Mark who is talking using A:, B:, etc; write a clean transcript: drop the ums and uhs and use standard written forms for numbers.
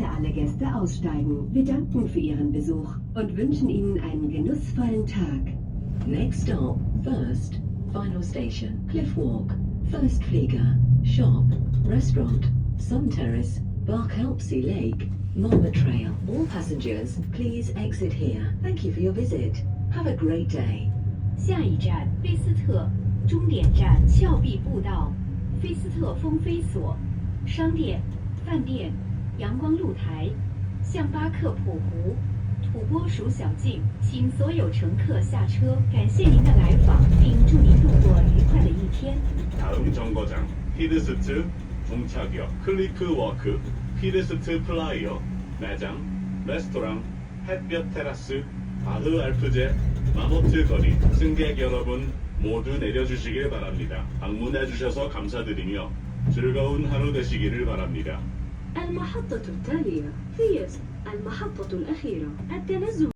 A: Bitte alle Gäste aussteigen. Wir danken für Ihren Besuch und wünschen Ihnen einen genussvollen Tag.
B: Next stop, first, final station, Cliff Walk, First Flieger, shop, restaurant, Sun Terrace, Barkhalpsey Lake, Marmot Trail. All passengers, please exit here. Thank you for your visit. Have a great day.
C: 下一站菲斯特，终点站峭壁步道，菲斯特风飞所，商店、饭店、阳光露台，象巴克普湖，土拨鼠小径，请所有乘客下车。感谢您的来访，并祝您度过愉快的一天。
D: 다음 정거장 히드스트, 종착역 클리프워크, 히드스트 플라이어, 매장, 레스토랑, 햇볕 테라스, 바흐 알프제, 마모트 거리. 승객 여러분 모두 내려주시길 바랍니다. 방문해 주셔서 감사드리며 즐거운 하루 되시기를 바랍니다.
E: المحطة التالية هي المحطة الأخيرة التنزل